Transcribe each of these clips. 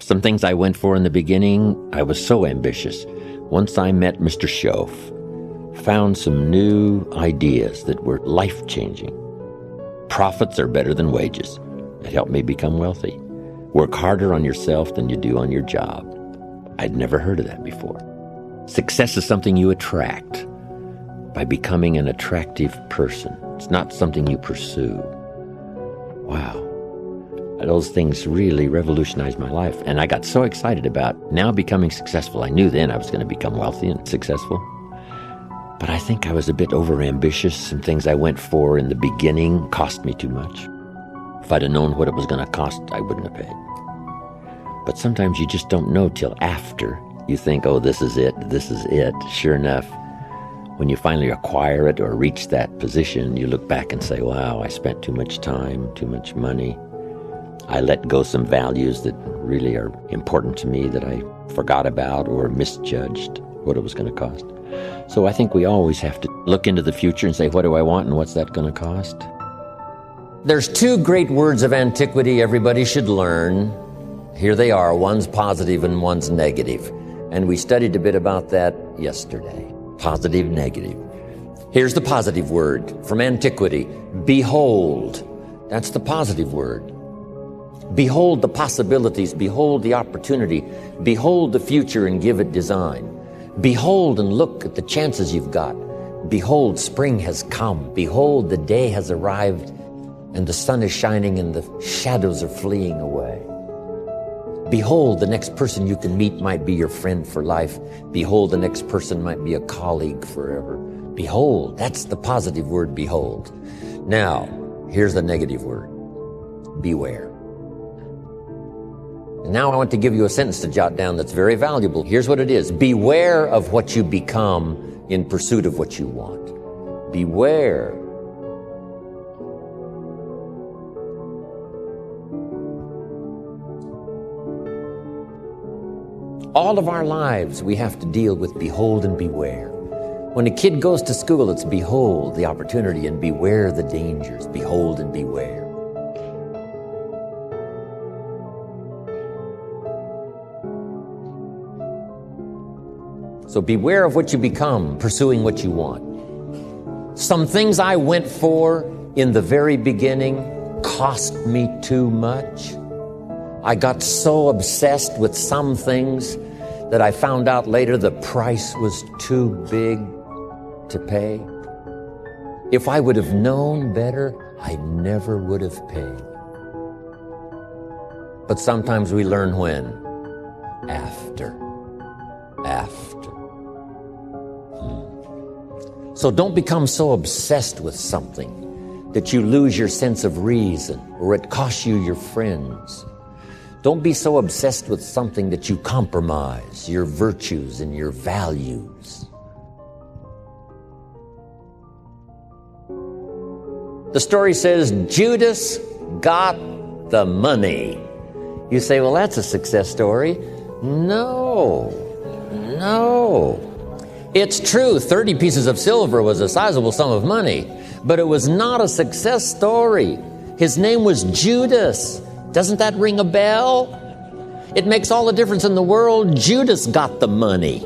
Some things I went for in the beginning, I was so ambitious. Once I met Mr. Schoaf, found some new ideas that were life-changing. Profits are better than wages. It helped me become wealthy. Work harder on yourself than you do on your job. I'd never heard of that before. Success is something you attract by becoming an attractive person. It's not something you pursue. Wow. Those things really revolutionized my life, and I got so excited about now becoming successful. I knew then I was going to become wealthy and successful, but I think I was a bit overambitious. Some things I went for in the beginning cost me too much. If I'd have known what it was going to cost, I wouldn't have paid. But sometimes you just don't know till after. You think, oh, this is it, this is it. Sure enough, when you finally acquire it or reach that position, you look back and say, wow, I spent too much time, too much money. I let go some values that really are important to me that I forgot about or misjudged what it was going to cost. So I think we always have to look into the future and say, what do I want and what's that going to cost? There's two great words of antiquity everybody should learn. Here they are, one's positive and one's negative. And we studied a bit about that yesterday. Positive, negative. Here's the positive word from antiquity. Behold. That's the positive word. Behold the possibilities, behold the opportunity, behold the future and give it design. Behold and look at the chances you've got. Behold, spring has come. Behold, the day has arrived and the sun is shining and the shadows are fleeing away. Behold, the next person you can meet might be your friend for life. Behold, the next person might be a colleague forever. Behold, that's the positive word, behold. Now, here's the negative word, beware. And now I want to give you a sentence to jot down that's very valuable. Here's what it is. Beware of what you become in pursuit of what you want. Beware. All of our lives, we have to deal with behold and beware. When a kid goes to school, it's behold the opportunity and beware the dangers. Behold and beware. So beware of what you become, pursuing what you want. Some things I went for in the very beginning cost me too much. I got so obsessed with some things that I found out later the price was too big to pay. If I would have known better, I never would have paid. But sometimes we learn when? After. So don't become so obsessed with something that you lose your sense of reason or it costs you your friends. Don't be so obsessed with something that you compromise your virtues and your values. The story says Judas got the money. You say, well, that's a success story. No. It's true, 30 pieces of silver was a sizable sum of money, but it was not a success story. His name was Judas. Doesn't that ring a bell? It makes all the difference in the world. Judas got the money.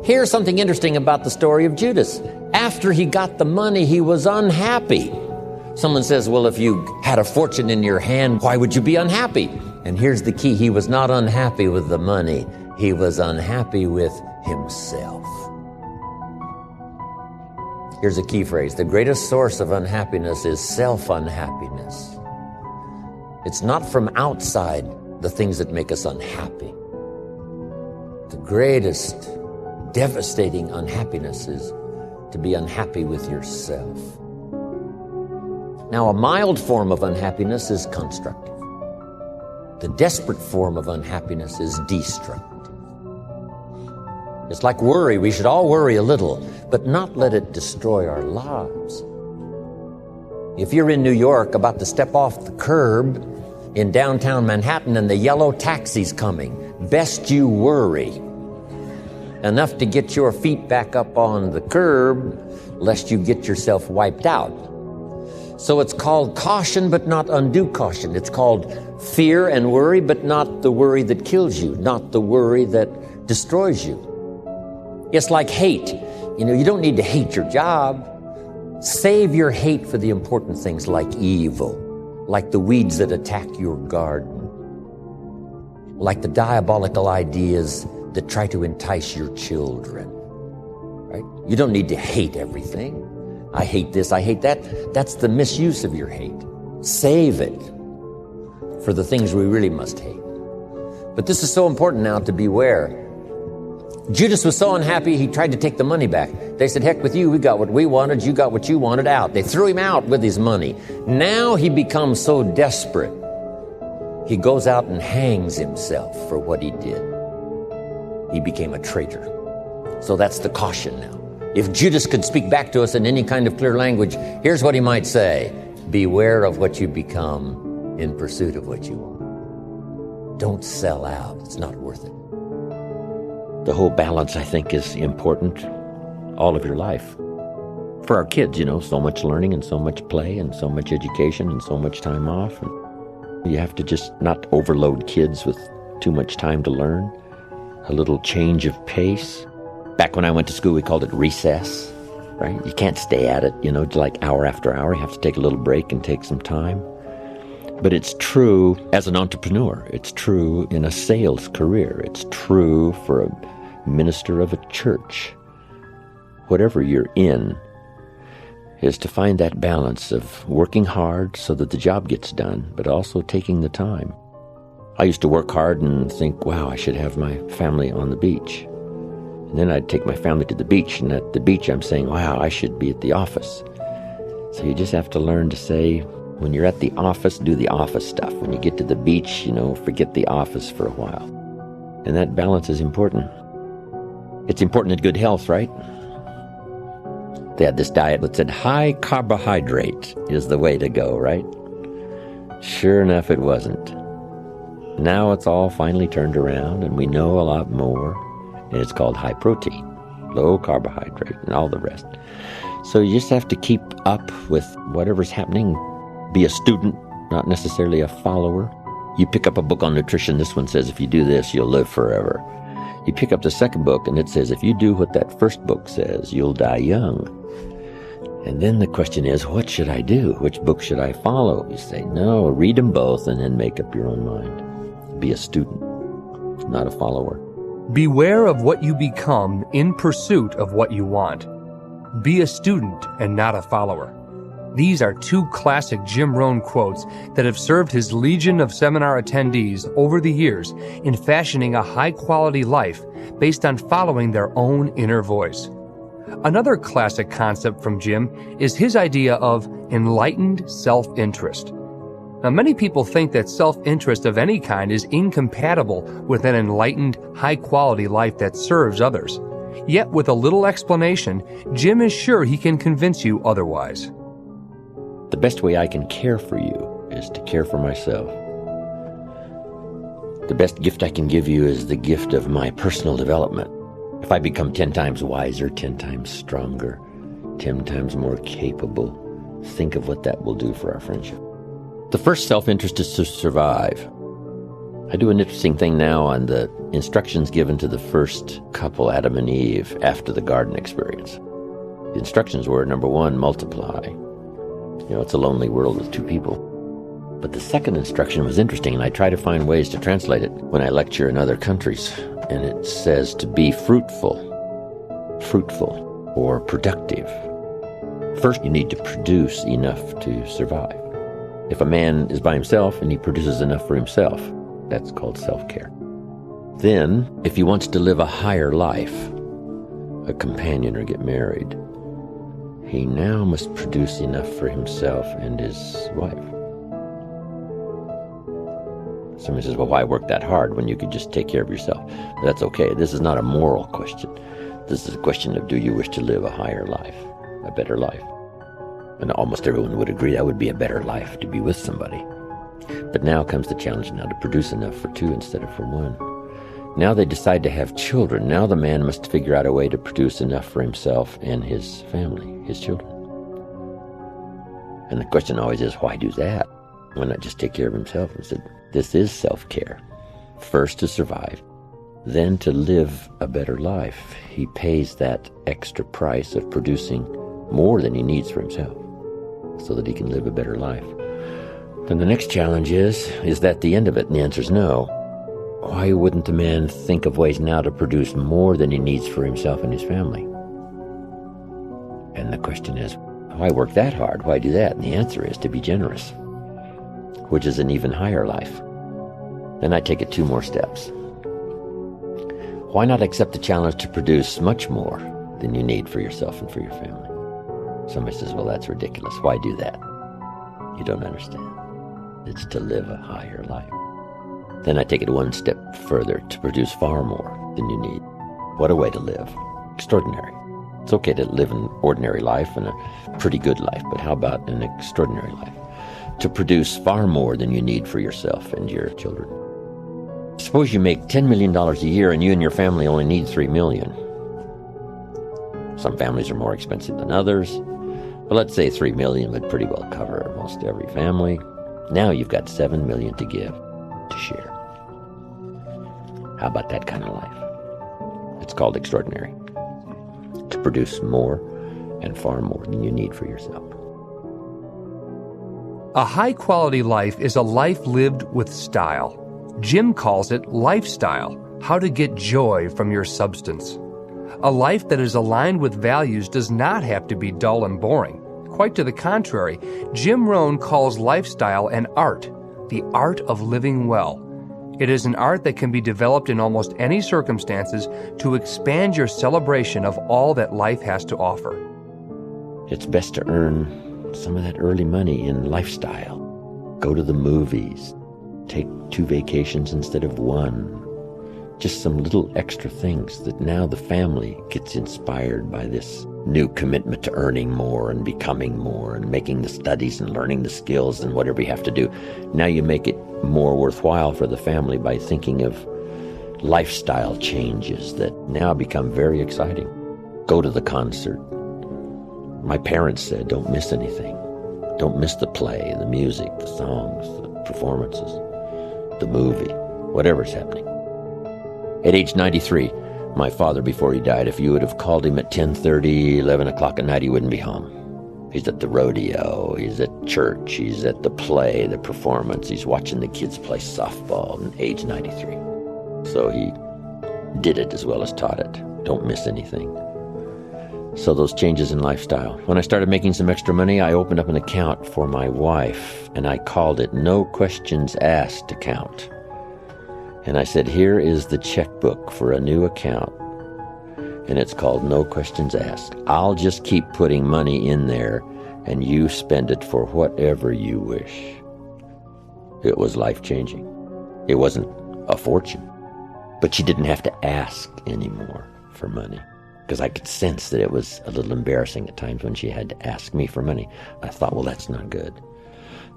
Here's something interesting about the story of Judas. After he got the money, he was unhappy. Someone says, well, if you had a fortune in your hand, why would you be unhappy? And here's the key. He was not unhappy with the money. He was unhappy with himself. Here's a key phrase. The greatest source of unhappiness is self-unhappiness. It's not from outside the things that make us unhappy. The greatest devastating unhappiness is to be unhappy with yourself. Now, a mild form of unhappiness is constructive. The desperate form of unhappiness is destructive. It's like worry. We should all worry a little, but not let it destroy our lives. If you're in New York about to step off the curb in downtown Manhattan and the yellow taxi's coming, best you worry enough to get your feet back up on the curb lest you get yourself wiped out. So it's called caution, but not undue caution. It's called fear and worry, but not the worry that kills you, not the worry that destroys you. It's like hate. You don't need to hate your job. Save your hate for the important things like evil, like the weeds that attack your garden, like the diabolical ideas that try to entice your children, right? You don't need to hate everything. I hate this, I hate that. That's the misuse of your hate. Save it for the things we really must hate. But this is so important now to beware. Judas was so unhappy, he tried to take the money back. They said, heck with you, we got what we wanted, you got what you wanted, out. They threw him out with his money. Now he becomes so desperate, he goes out and hangs himself for what he did. He became a traitor. So that's the caution now. If Judas could speak back to us in any kind of clear language, here's what he might say. Beware of what you become in pursuit of what you want. Don't sell out. It's not worth it. The whole balance, I think, is important all of your life. For our kids, so much learning and so much play and so much education and so much time off. And you have to just not overload kids with too much time to learn. A little change of pace. Back when I went to school, we called it recess, right? You can't stay at it, like hour after hour. You have to take a little break and take some time. But it's true as an entrepreneur. It's true in a sales career. It's true for a minister of a church. Whatever you're in is to find that balance of working hard so that the job gets done, but also taking the time. I used to work hard and think, wow, I should have my family on the beach. And then I'd take my family to the beach, and at the beach I'm saying, wow, I should be at the office. So you just have to learn to say, when you're at the office, do the office stuff. When you get to the beach, forget the office for a while. And that balance is important. It's important in good health, right? They had this diet that said high carbohydrate is the way to go, right? Sure enough, it wasn't. Now it's all finally turned around, and we know a lot more. And it's called high protein, low carbohydrate, and all the rest. So you just have to keep up with whatever's happening. Be a student, not necessarily a follower. You pick up a book on nutrition. This one says, if you do this, you'll live forever. You pick up the second book, and it says, if you do what that first book says, you'll die young. And then the question is, what should I do? Which book should I follow? You say, no, read them both, and then make up your own mind. Be a student, not a follower. Beware of what you become in pursuit of what you want. Be a student and not a follower. These are two classic Jim Rohn quotes that have served his legion of seminar attendees over the years in fashioning a high-quality life based on following their own inner voice. Another classic concept from Jim is his idea of enlightened self-interest. Now, many people think that self-interest of any kind is incompatible with an enlightened, high-quality life that serves others. Yet, with a little explanation, Jim is sure he can convince you otherwise. The best way I can care for you is to care for myself. The best gift I can give you is the gift of my personal development. If I become 10 times wiser, 10 times stronger, 10 times more capable, think of what that will do for our friendship. The first self-interest is to survive. I do an interesting thing now on the instructions given to the first couple, Adam and Eve, after the garden experience. The instructions were, number one, multiply. It's a lonely world with two people. But the second instruction was interesting, and I try to find ways to translate it when I lecture in other countries. And it says to be fruitful or productive. First, you need to produce enough to survive. If a man is by himself and he produces enough for himself, that's called self-care. Then, if he wants to live a higher life, a companion or get married, he now must produce enough for himself and his wife. Somebody says, well, why work that hard when you could just take care of yourself? But that's okay. This is not a moral question. This is a question of, do you wish to live a higher life, a better life? And almost everyone would agree that would be a better life, to be with somebody. But now comes the challenge now to produce enough for two instead of for one. Now they decide to have children. Now the man must figure out a way to produce enough for himself and his family, his children. And the question always is, why do that? Why not just take care of himself? And said, this is self-care. First to survive, then to live a better life. He pays that extra price of producing more than he needs for himself so that he can live a better life. Then the next challenge is that the end of it? And the answer is no. Why wouldn't a man think of ways now to produce more than he needs for himself and his family? And the question is, why work that hard? Why do that? And the answer is to be generous, which is an even higher life. Then I take it 2 more steps. Why not accept the challenge to produce much more than you need for yourself and for your family? Somebody says, well, that's ridiculous. Why do that? You don't understand. It's to live a higher life. Then I take it 1 step further, to produce far more than you need. What a way to live. Extraordinary. It's okay to live an ordinary life and a pretty good life, but how about an extraordinary life? To produce far more than you need for yourself and your children. Suppose you make $10 million a year and you and your family only need $3 million. Some families are more expensive than others, but let's say $3 million would pretty well cover most every family. Now you've got $7 million to give, to share. How about that kind of life? It's called extraordinary. To produce more and far more than you need for yourself. A high-quality life is a life lived with style. Jim calls it lifestyle, how to get joy from your substance. A life that is aligned with values does not have to be dull and boring. Quite to the contrary, Jim Rohn calls lifestyle an art, the art of living well. It is an art that can be developed in almost any circumstances to expand your celebration of all that life has to offer. It's best to earn some of that early money in lifestyle. Go to the movies. Take 2 vacations instead of 1. Just some little extra things that now the family gets inspired by this new commitment to earning more and becoming more and making the studies and learning the skills and whatever you have to do. Now you make it more worthwhile for the family by thinking of lifestyle changes that now become very exciting. Go to the concert. My parents said, don't miss anything. Don't miss the play, the music, the songs, the performances, the movie, whatever's happening. At age 93, my father, before he died, if you would have called him at 10:30, 11 o'clock at night, he wouldn't be home. He's at the rodeo, he's at church, he's at the play, the performance, he's watching the kids play softball at age 93. So he did it as well as taught it. Don't miss anything. So those changes in lifestyle. When I started making some extra money, I opened up an account for my wife, and I called it No Questions Asked account. And I said, here is the checkbook for a new account, and it's called No Questions Asked. I'll just keep putting money in there, and you spend it for whatever you wish. It was life-changing. It wasn't a fortune, but she didn't have to ask anymore for money, because I could sense that it was a little embarrassing at times when she had to ask me for money. I thought, well, that's not good.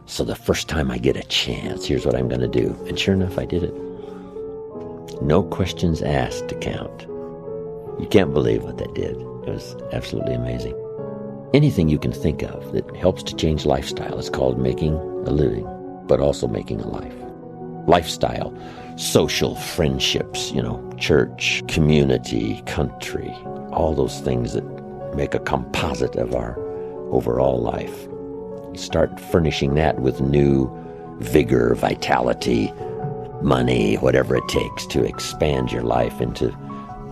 So the first time I get a chance, here's what I'm going to do. And sure enough, I did it. No Questions Asked account. You can't believe what that did. It was absolutely amazing. Anything you can think of that helps to change lifestyle is called making a living, but also making a life. Lifestyle, social friendships, church, community, country, all those things that make a composite of our overall life. You start furnishing that with new vigor, vitality, money, whatever it takes to expand your life into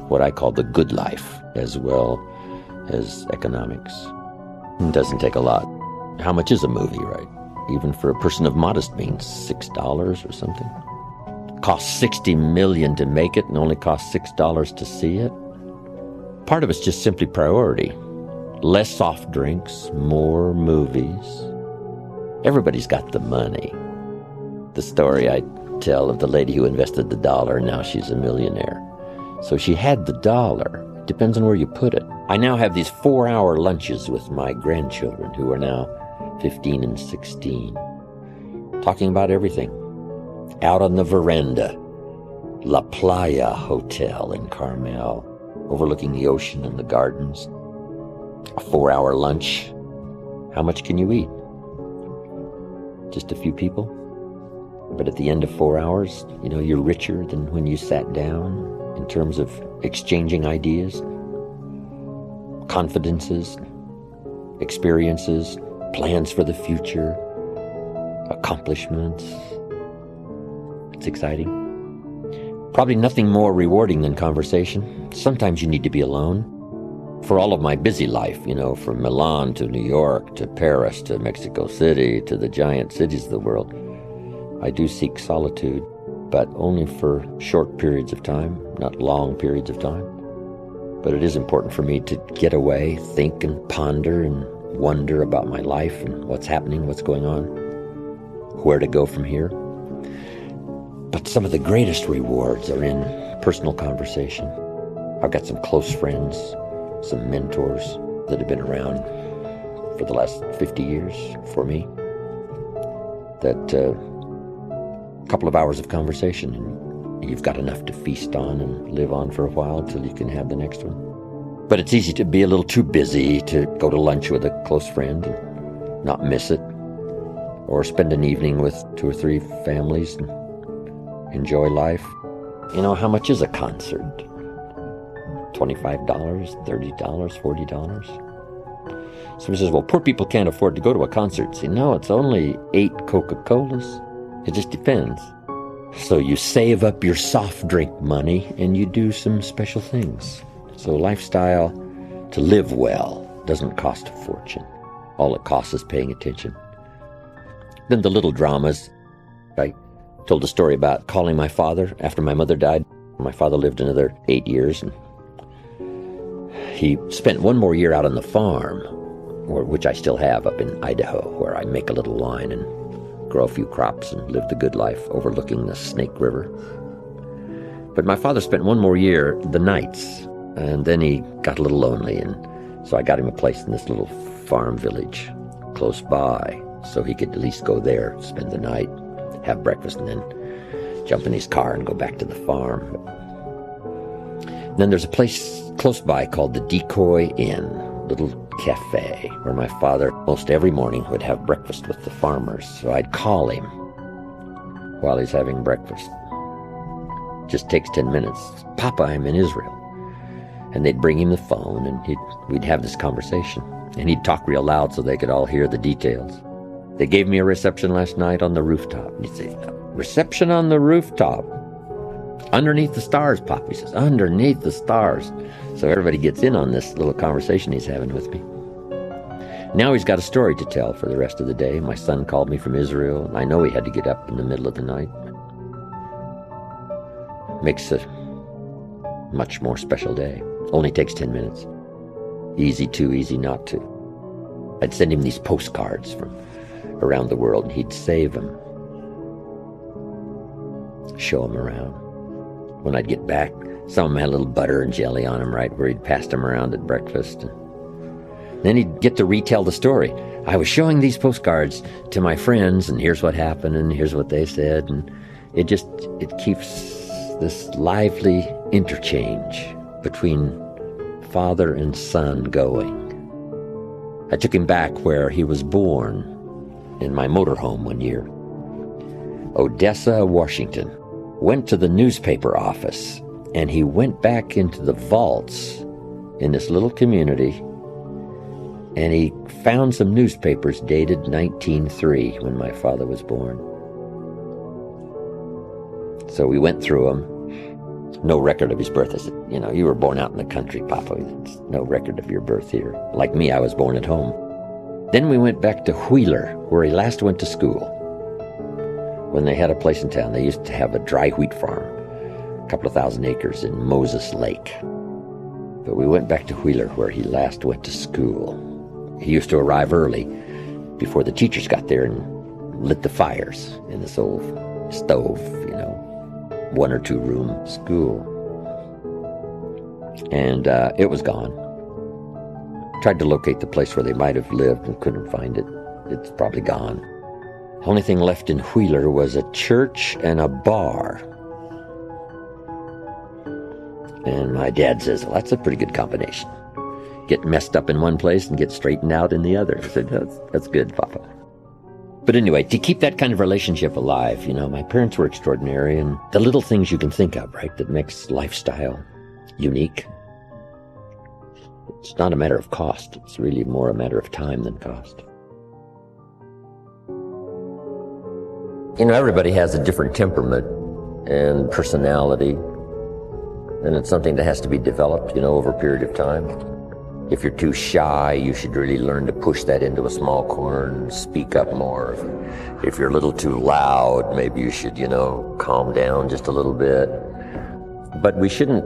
what I call the good life, as well as economics. It doesn't take a lot. How much is a movie, right? Even for a person of modest means, $6 or something. Costs $60 million to make it and only costs $6 to see it. Part of it's just simply priority. Less soft drinks, more movies. Everybody's got the money. The story I tell of the lady who invested the $1, now she's a millionaire. So she had the $1. Depends on where you put it. I now have these 4-hour lunches with my grandchildren, who are now 15 and 16, talking about everything. Out on the veranda, La Playa Hotel in Carmel, overlooking the ocean and the gardens. A 4-hour lunch. How much can you eat? just a few people. But at the end of 4 hours, you're richer than when you sat down in terms of exchanging ideas, confidences, experiences, plans for the future, accomplishments. It's exciting. Probably nothing more rewarding than conversation. Sometimes you need to be alone. For all of my busy life, from Milan to New York to Paris to Mexico City to the giant cities of the world, I do seek solitude, but only for short periods of time, not long periods of time. But it is important for me to get away, think and ponder and wonder about my life and what's happening, what's going on, where to go from here. But some of the greatest rewards are in personal conversation. I've got some close friends, some mentors that have been around for the last 50 years for me, that a couple of hours of conversation and you've got enough to feast on and live on for a while until you can have the next one. But it's easy to be a little too busy to go to lunch with a close friend and not miss it, or spend an evening with 2 or 3 families and enjoy life. How much is a concert? $25, $30, $40? Somebody says, well, poor people can't afford to go to a concert. See, no, it's only 8 Coca-Colas. It just depends. So you save up your soft drink money and you do some special things. So lifestyle to live well doesn't cost a fortune. All it costs is paying attention. Then the little dramas. I told a story about calling my father after my mother died. My father lived another 8 years, and he spent 1 more year out on the farm, which I still have up in Idaho, where I make a little wine and grow a few crops and live the good life overlooking the Snake River. But my father spent 1 more year the nights, and then he got a little lonely, and so I got him a place in this little farm village close by, so he could at least go there, spend the night, have breakfast, and then jump in his car and go back to the farm. Then there's a place close by called the Decoy Inn, little cafe, where my father most every morning would have breakfast with the farmers. So I'd call him while he's having breakfast. Just takes 10 minutes. Papa, I'm in Israel. And they'd bring him the phone, and we'd have this conversation. And he'd talk real loud so they could all hear the details. They gave me a reception last night on the rooftop. And he'd say, reception on the rooftop. Underneath the stars, Pop. He says, underneath the stars. So everybody gets in on this little conversation he's having with me. Now he's got a story to tell for the rest of the day. My son called me from Israel, and I know he had to get up in the middle of the night. Makes a much more special day. Only takes 10 minutes. Easy to, easy not to. I'd send him these postcards from around the world, and he'd save them. Show them around. When I'd get back, some of them had a little butter and jelly on them, right where he'd passed them around at breakfast. Then he'd get to retell the story. I was showing these postcards to my friends, and here's what happened, and here's what they said. And it keeps this lively interchange between father and son going. I took him back where he was born in my motorhome one year. Odessa, Washington. Went to the newspaper office, and he went back into the vaults in this little community, and he found some newspapers dated 1903, when my father was born. So we went through them. No record of his birth. I said, you were born out in the country, Papa. There's no record of your birth here. Like me, I was born at home. Then we went back to Wheeler, where he last went to school. When they had a place in town, they used to have a dry wheat farm, a couple of 1,000 acres in Moses Lake. But we went back to Wheeler, where he last went to school. He used to arrive early, before the teachers got there, and lit the fires in this old stove, 1 or 2 room school. And it was gone. Tried to locate the place where they might have lived and couldn't find it. It's probably gone. The only thing left in Wheeler was a church and a bar. And my dad says, well, that's a pretty good combination. Get messed up in one place and get straightened out in the other. I said, that's good, Papa. But anyway, to keep that kind of relationship alive, my parents were extraordinary, and the little things you can think of, right, that makes lifestyle unique. It's not a matter of cost. It's really more a matter of time than cost. Everybody has a different temperament and personality, and it's something that has to be developed, over a period of time. If you're too shy, you should really learn to push that into a small corner and speak up more. If you're a little too loud, maybe you should, calm down just a little bit. But we shouldn't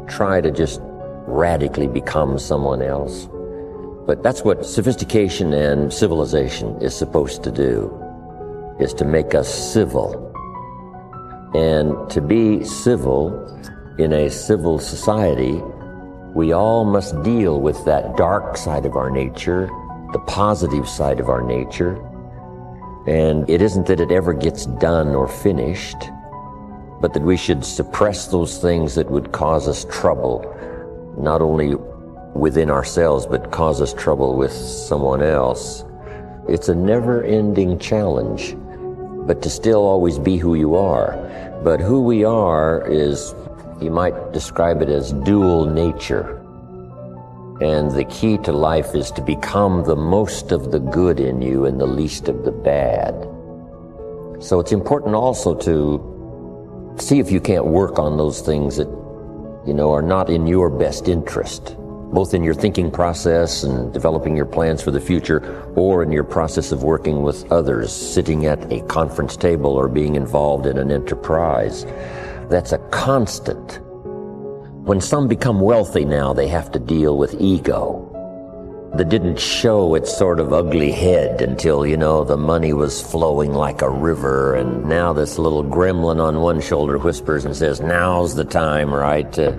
try to just radically become someone else. But that's what sophistication and civilization is supposed to do, is to make us civil. And to be civil in a civil society, we all must deal with that dark side of our nature, the positive side of our nature. And it isn't that it ever gets done or finished, but that we should suppress those things that would cause us trouble, not only within ourselves, but cause us trouble with someone else. It's a never-ending challenge, but to still always be who you are. But who we are is, you might describe it as dual nature. And the key to life is to become the most of the good in you and the least of the bad. So it's important also to see if you can't work on those things that, are not in your best interest, both in your thinking process and developing your plans for the future, or in your process of working with others, sitting at a conference table or being involved in an enterprise. That's a constant. When some become wealthy now, they have to deal with ego that didn't show its sort of ugly head until, the money was flowing like a river, and now this little gremlin on one shoulder whispers and says, now's the time, right, to,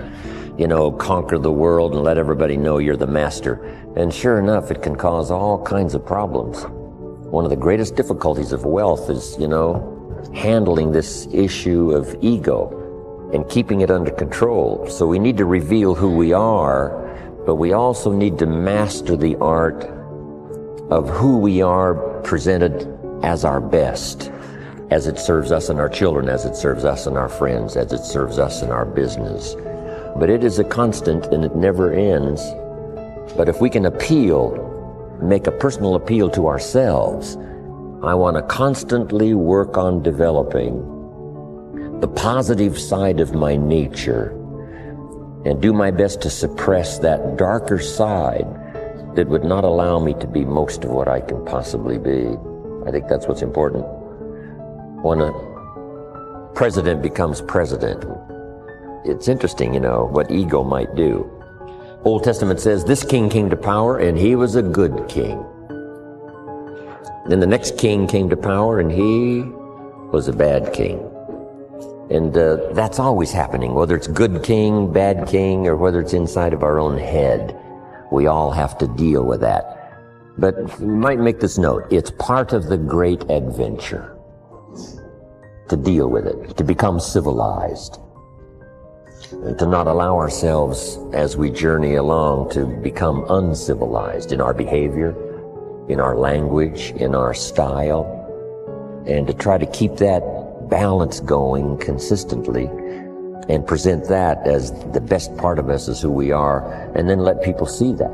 conquer the world and let everybody know you're the master. And sure enough, it can cause all kinds of problems. One of the greatest difficulties of wealth is, handling this issue of ego and keeping it under control. So we need to reveal who we are, but we also need to master the art of who we are presented as our best, as it serves us and our children, as it serves us and our friends, as it serves us in our business. But it is a constant and it never ends. But if we can make a personal appeal to ourselves, I want to constantly work on developing the positive side of my nature and do my best to suppress that darker side that would not allow me to be most of what I can possibly be. I think that's what's important. When a president becomes president, it's interesting, what ego might do. Old Testament says this king came to power and he was a good king. Then the next king came to power and he was a bad king. And that's always happening, whether it's good king, bad king, or whether it's inside of our own head. We all have to deal with that. But we might make this note, it's part of the great adventure to deal with it, to become civilized, and to not allow ourselves as we journey along to become uncivilized in our behavior, in our language, in our style, and to try to keep that balance going consistently and present that as the best part of us, as who we are, and then let people see that.